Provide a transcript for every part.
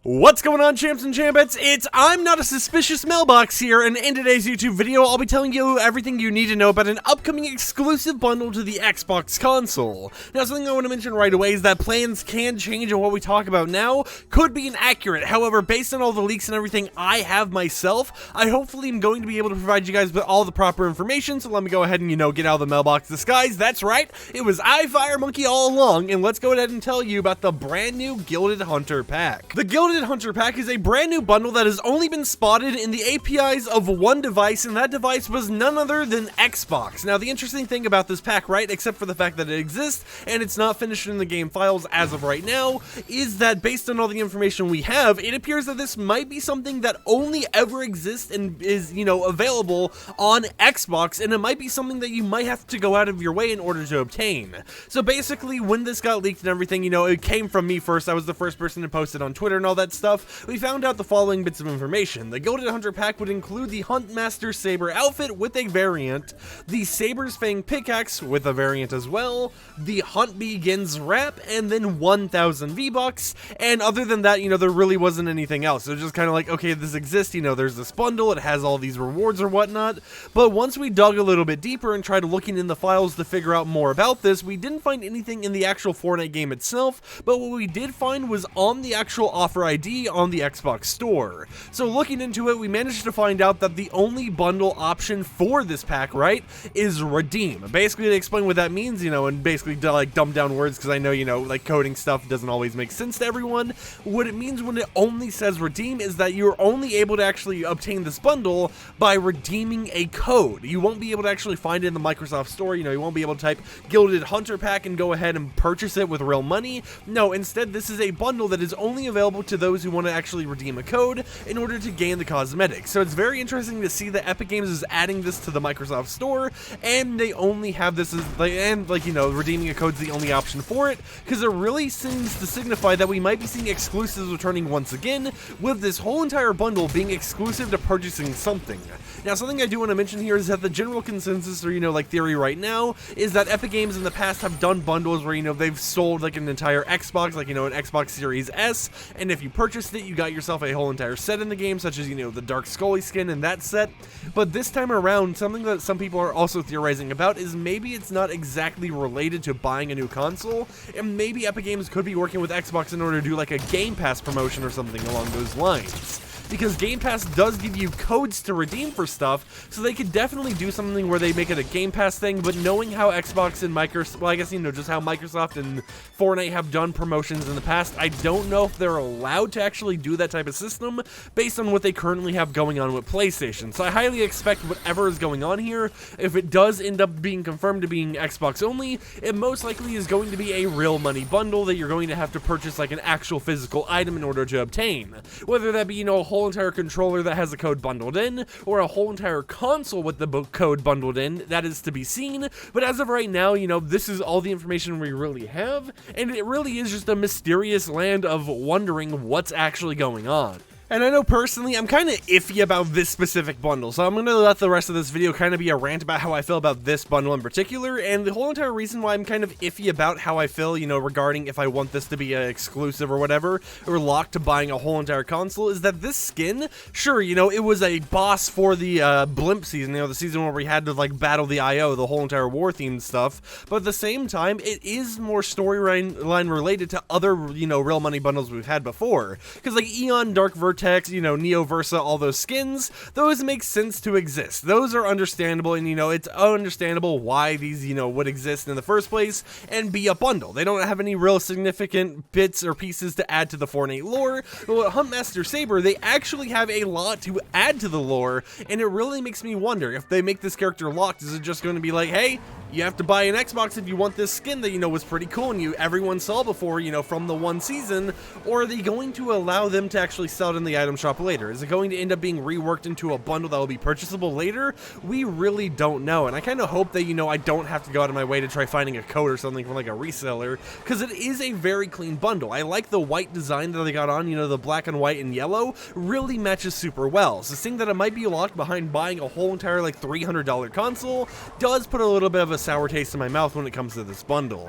What's going on, champs and champettes? It's I'm Not a Suspicious Mailbox here, and in today's YouTube video, I'll be telling you everything you need to know about an upcoming exclusive bundle to the Xbox console. Now, something I want to mention right away is that plans can change, and what we talk about now could be inaccurate. However, based on all the leaks and everything I have myself, I hopefully am going to be able to provide you guys with all the proper information, so let me go ahead and, get out of the mailbox disguise. That's right, it was iFireMonkey all along, and let's go ahead and tell you about the brand new Gilded Hunter pack. The Gilded Hunter pack is a brand new bundle that has only been spotted in the APIs of one device, and that device was none other than Xbox. Now, the interesting thing about this pack, right, except for the fact that it exists and it's not finished in the game files as of right now, is that based on all the information we have, it appears that this might be something that only ever exists and is, available on Xbox, and it might be something that you might have to go out of your way in order to obtain. So basically, when this got leaked and everything, it came from me first. I was the first person to post it on Twitter and all that stuff. We found out the following bits of information. The Gilded Hunter pack would include the Huntmaster Saber outfit with a variant, the Saber's Fang pickaxe with a variant as well, the Hunt Begins wrap, and then 1,000 V-Bucks. And other than that, there really wasn't anything else. It was just kind of like, okay, this exists, there's this bundle, it has all these rewards or whatnot. But once we dug a little bit deeper and tried looking in the files to figure out more about this, we didn't find anything in the actual Fortnite game itself, but what we did find was on the actual offer ID on the Xbox store. So looking into it, we managed to find out that the only bundle option for this pack, right, is redeem. Basically, to explain what that means, and basically like dumb down words, because I know, like coding stuff doesn't always make sense to everyone. What it means when it only says redeem is that you're only able to actually obtain this bundle by redeeming a code. You won't be able to actually find it in the Microsoft store. You won't be able to type Gilded Hunter pack and go ahead and purchase it with real money. No, instead, this is a bundle that is only available to those who want to actually redeem a code in order to gain the cosmetics. So it's very interesting to see that Epic Games is adding this to the Microsoft store, and they only have this as redeeming a code is the only option for it, because it really seems to signify that we might be seeing exclusives returning once again, with this whole entire bundle being exclusive to purchasing something. Now, something I do want to mention here is that the general consensus, or theory right now, is that Epic Games in the past have done bundles where they've sold like an entire Xbox, like an Xbox Series S, and if you purchased it, you got yourself a whole entire set in the game, such as the Dark Scully skin in that set. But this time around, something that some people are also theorizing about is maybe it's not exactly related to buying a new console, and maybe Epic Games could be working with Xbox in order to do like a Game Pass promotion or something along those lines. Because Game Pass does give you codes to redeem for stuff, so they could definitely do something where they make it a Game Pass thing, but knowing how Xbox and Microsoft, well, I guess, just how Microsoft and Fortnite have done promotions in the past, I don't know if they're allowed to actually do that type of system based on what they currently have going on with PlayStation. So I highly expect whatever is going on here, if it does end up being confirmed to being Xbox only, it most likely is going to be a real money bundle that you're going to have to purchase like an actual physical item in order to obtain. Whether that be, a whole entire controller that has a code bundled in, or a whole entire console with the code bundled in, that is to be seen. But as of right now, this is all the information we really have, and it really is just a mysterious land of wondering what's actually going on. And I know personally, I'm kind of iffy about this specific bundle, so I'm going to let the rest of this video kind of be a rant about how I feel about this bundle in particular, and the whole entire reason why I'm kind of iffy about how I feel, regarding if I want this to be an exclusive or whatever, or locked to buying a whole entire console, is that this skin, sure, it was a boss for the Blimp season, the season where we had to, battle the IO, the whole entire war-themed stuff, but at the same time, it is more storyline related to other, real money bundles we've had before, because, Eon, Dark Vertex, Neo Versa, all those skins, those make sense to exist. Those are understandable, and it's understandable why these, would exist in the first place and be a bundle. They don't have any real significant bits or pieces to add to the Fortnite lore. But with Huntmaster Saber, they actually have a lot to add to the lore, and it really makes me wonder if they make this character locked, is it just going to be like, hey, you have to buy an Xbox if you want this skin that was pretty cool and everyone saw before, from the one season, or are they going to allow them to actually sell it in the item shop later? Is it going to end up being reworked into a bundle that will be purchasable later? We really don't know, and I kind of hope that, I don't have to go out of my way to try finding a code or something from like a reseller, because it is a very clean bundle. I like the white design that they got on, the black and white and yellow really matches super well, so seeing that it might be locked behind buying a whole entire $300 console does put a little bit of a sour taste in my mouth when it comes to this bundle.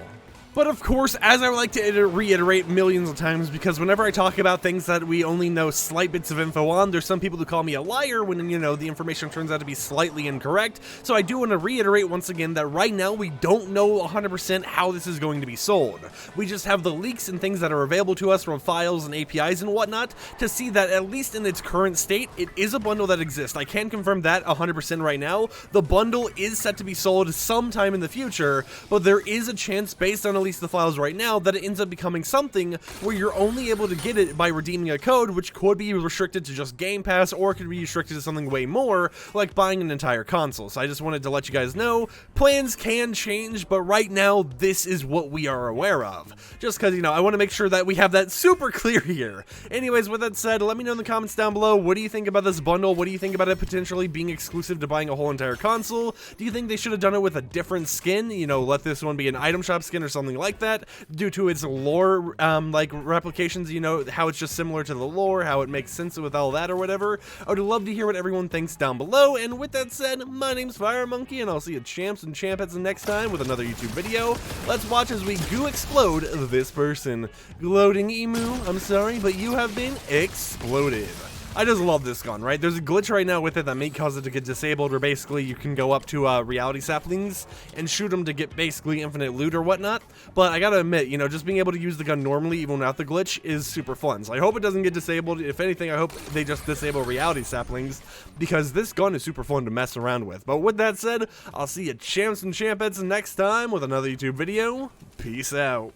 But of course, as I would like to reiterate millions of times, because whenever I talk about things that we only know slight bits of info on, there's some people who call me a liar when, you know, the information turns out to be slightly incorrect. So I do want to reiterate once again that right now we don't know 100% how this is going to be sold. We just have the leaks and things that are available to us from files and APIs and whatnot to see that at least in its current state, it is a bundle that exists. I can confirm that 100% right now. The bundle is set to be sold sometime in the future, but there is a chance based on at least the files right now that it ends up becoming something where you're only able to get it by redeeming a code, which could be restricted to just Game Pass or could be restricted to something way more, like buying an entire console. So I just wanted to let you guys know, plans can change, but right now this is what we are aware of. Just because, you know, I want to make sure that we have that super clear here. Anyways, with that said, let me know in the comments down below, what do you think about this bundle? What do you think about it potentially being exclusive to buying a whole entire console? Do you think they should have done it with a different skin? You know, let this one be an item shop skin or something like that, due to its lore, like, replications, you know, how it's just similar to the lore, how it makes sense with all that or whatever. I would love to hear what everyone thinks down below, and with that said, my name's Fire Monkey, and I'll see you champs and champettes next time with another YouTube video. Let's watch as we goo explode this person. Gloating emu, I'm sorry, but you have been exploded. I just love this gun, right? There's a glitch right now with it that may cause it to get disabled, where basically you can go up to reality saplings and shoot them to get basically infinite loot or whatnot. But I gotta admit, you know, just being able to use the gun normally, even without the glitch, is super fun. So I hope it doesn't get disabled. If anything, I hope they just disable reality saplings, because this gun is super fun to mess around with. But with that said, I'll see you champs and champettes next time with another YouTube video. Peace out.